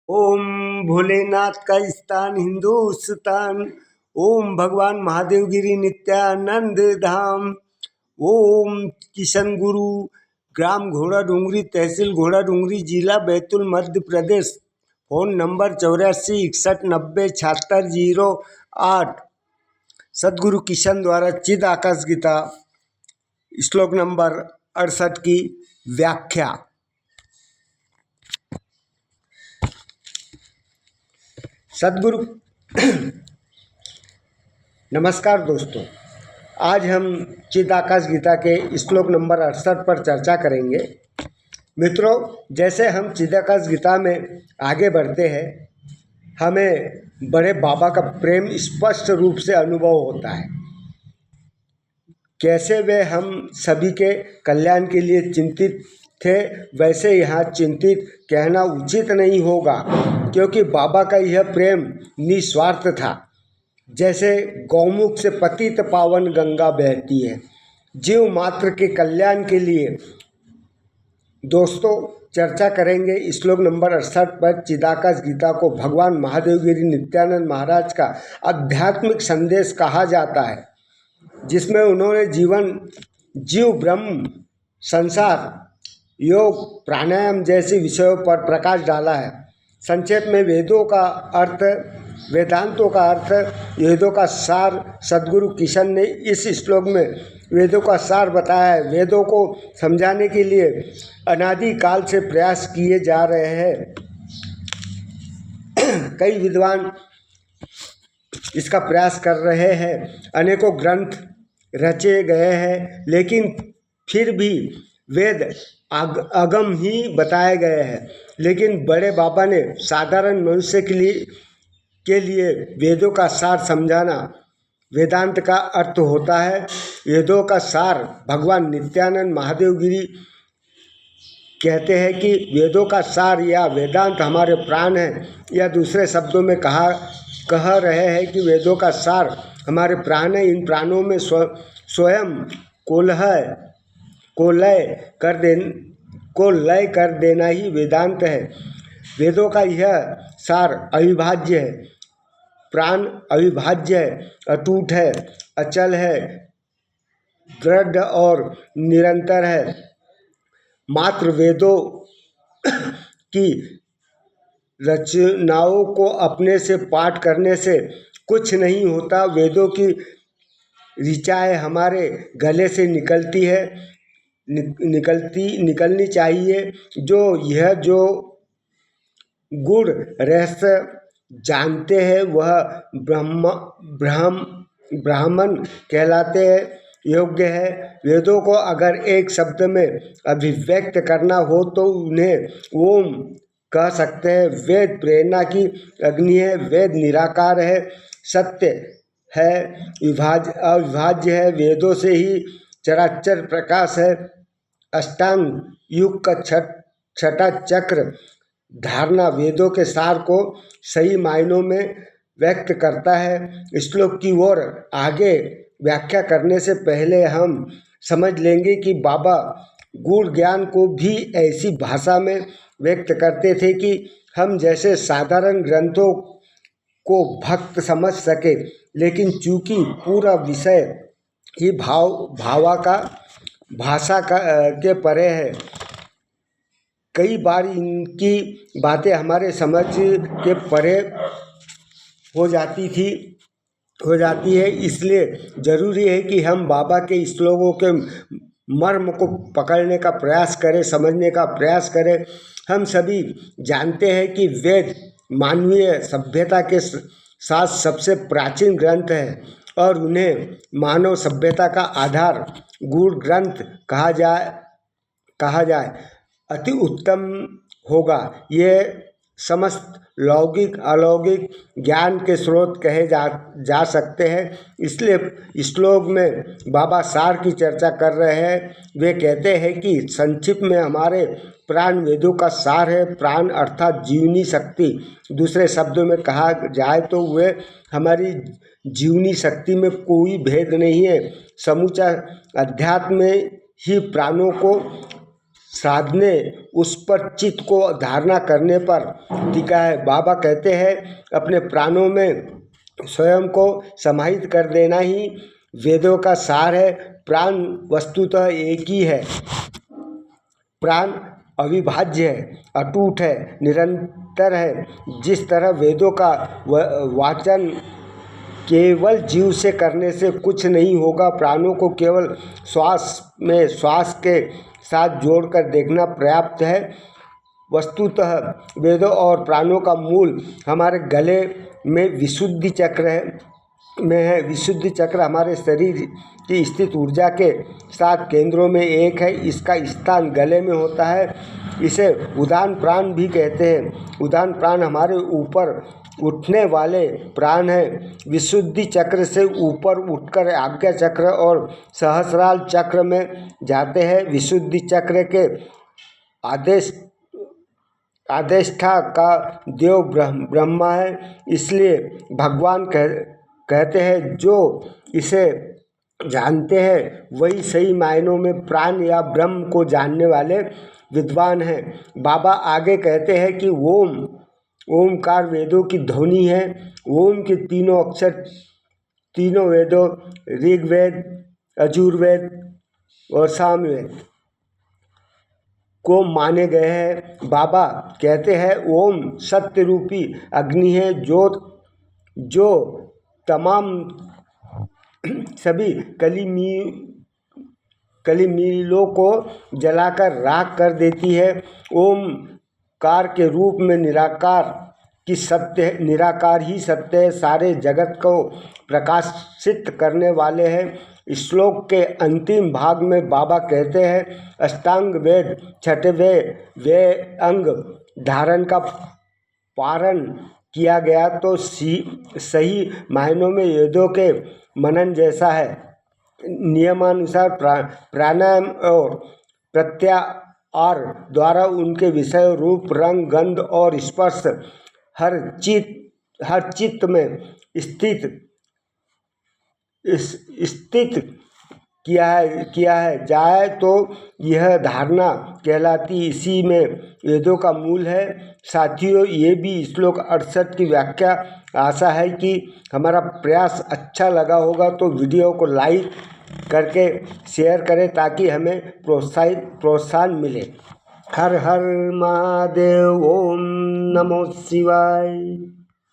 ओम भोलेनाथ का स्थान हिंदुस्तान। ओम भगवान महादेव गिरी नित्यानंद धाम। ओम किशन गुरु ग्राम घोड़ा डूंगरी तहसील घोड़ा डूंगरी जिला बैतूल मध्य प्रदेश। Phone number 8461907608। सद्गुरु किशन द्वारा चिद आकाश गीता श्लोक नंबर 68 की व्याख्या। सद्गुरु नमस्कार दोस्तों, आज हम चिदाकाश गीता के श्लोक नंबर 68 पर चर्चा करेंगे। मित्रों, जैसे हम चिदाकाश गीता में आगे बढ़ते हैं, हमें बड़े बाबा का प्रेम स्पष्ट रूप से अनुभव होता है। कैसे वे हम सभी के कल्याण के लिए चिंतित थे, वैसे यहाँ चिंतित कहना उचित नहीं होगा, क्योंकि बाबा का यह प्रेम निस्वार्थ था। जैसे गौमुख से पतित पावन गंगा बहती है, जीव मात्र के कल्याण के लिए। दोस्तों, चर्चा करेंगे श्लोक नंबर 68 पर। चिदाकाश गीता को भगवान महादेव गिरी नित्यानंद महाराज का आध्यात्मिक संदेश कहा जाता है, जिसमें उन्होंने जीव ब्रह्म संसार योग प्राणायाम जैसे विषयों पर प्रकाश डाला है। संक्षेप में वेदों का अर्थ, वेदांतों का अर्थ, वेदों का सार सद्गुरु किशन ने इस श्लोक में वेदों का सार बताया है। वेदों को समझाने के लिए अनादि काल से प्रयास किए जा रहे हैं। कई विद्वान इसका प्रयास कर रहे हैं, अनेकों ग्रंथ रचे गए हैं, लेकिन फिर भी वेद अगम ही बताए गए हैं। लेकिन बड़े बाबा ने साधारण मनुष्य के लिए वेदों का सार समझाना वेदांत का अर्थ होता है। वेदों का सार भगवान नित्यानंद महादेव गिरी कहते हैं कि वेदों का सार या वेदांत हमारे प्राण हैं, या दूसरे शब्दों में कह रहे हैं कि वेदों का सार हमारे प्राण है। इन प्राणों में स्वयं को लय कर देना ही वेदांत है। वेदों का यह सार अविभाज्य है। प्राण अविभाज्य है, अटूट है, अचल है, दृढ़ और निरंतर है। मात्र वेदों की रचनाओं को अपने से पाठ करने से कुछ नहीं होता। वेदों की ऋचाएँ हमारे गले से निकलनी चाहिए। जो गुण रहस्य जानते हैं वह ब्राह्मण कहलाते हैं योग्य है। वेदों को अगर एक शब्द में अभिव्यक्त करना हो तो उन्हें ओम कह सकते हैं। वेद प्रेरणा की अग्नि है, वेद निराकार है, सत्य है, अविभाज्य है। वेदों से ही चराचर प्रकाश है। अष्टांग युग का छठा चक्र धारणा वेदों के सार को सही मायनों में व्यक्त करता है। श्लोक की ओर आगे व्याख्या करने से पहले हम समझ लेंगे कि बाबा गूढ़ ज्ञान को भी ऐसी भाषा में व्यक्त करते थे कि हम जैसे साधारण ग्रंथों को भक्त समझ सके। लेकिन चूंकि पूरा विषय ही भाषा के परे है, कई बार इनकी बातें हमारे समझ के परे हो जाती है। इसलिए ज़रूरी है कि हम बाबा के श्लोकों के मर्म को पकड़ने का प्रयास करें, समझने का प्रयास करें। हम सभी जानते हैं कि वेद मानवीय सभ्यता के साथ सबसे प्राचीन ग्रंथ है और उन्हें मानव सभ्यता का आधार गूढ़ ग्रंथ कहा जाए अति उत्तम होगा। ये समस्त लौकिक अलौकिक ज्ञान के स्रोत कहे जा सकते हैं। इसलिए श्लोक में बाबा सार की चर्चा कर रहे हैं। वे कहते हैं कि संक्षिप्त में हमारे प्राण वेदों का सार है। प्राण अर्थात जीवनी शक्ति। दूसरे शब्दों में कहा जाए तो वे हमारी जीवनी शक्ति में कोई भेद नहीं है। समूचा अध्यात्म ही प्राणों को साधने उस पर चित्त को धारणा करने पर टिका है। बाबा कहते हैं अपने प्राणों में स्वयं को समाहित कर देना ही वेदों का सार है। प्राण वस्तुतः एक ही है। प्राण अविभाज्य है, अटूट है, निरंतर है। जिस तरह वेदों का वाचन केवल जीव से करने से कुछ नहीं होगा, प्राणों को केवल श्वास में श्वास के साथ जोड़कर देखना पर्याप्त है। वस्तुतः वेदों और प्राणों का मूल हमारे गले में विशुद्धि चक्र है। विशुद्धि चक्र हमारे शरीर की स्थित ऊर्जा के 7 केंद्रों में एक है। इसका स्थान गले में होता है। इसे उदान प्राण भी कहते हैं। उदान प्राण हमारे ऊपर उठने वाले प्राण हैं। विशुद्धि चक्र से ऊपर उठकर आज्ञा चक्र और सहस्रार चक्र में जाते हैं। विशुद्धि चक्र के आदेष्टा का देव ब्रह्मा है। इसलिए भगवान कहते हैं जो इसे जानते हैं वही सही मायनों में प्राण या ब्रह्म को जानने वाले विद्वान हैं। बाबा आगे कहते हैं कि ओमकार वेदों की ध्वनि है। ओम के तीनों अक्षर तीनों वेदों ऋग्वेद, यजुर्वेद और सामवेद को माने गए हैं। बाबा कहते हैं ओम सत्य रूपी अग्नि है जो तमाम सभी कलिमीलों को जलाकर राख कर देती है। ओमकार के रूप में निराकार ही सत्य है, सारे जगत को प्रकाशित करने वाले हैं। श्लोक के अंतिम भाग में बाबा कहते हैं अष्टांग वेद 6वें वे अंग धारण का पारण किया गया तो सही मायनों में वेदों के मनन जैसा है। नियमानुसार प्राणायाम और प्रत्याहार द्वारा उनके विषय रूप, रंग, गंध और स्पर्श हर चित्त में स्थित किया है जाए तो यह धारणा कहलाती। इसी में वेदों का मूल है। साथियों, ये भी श्लोक 68 की व्याख्या। आशा है कि हमारा प्रयास अच्छा लगा होगा तो वीडियो को लाइक करके शेयर करें ताकि हमें प्रोत्साहन मिले। हर हर महादेव। ओम नमो शिवाय।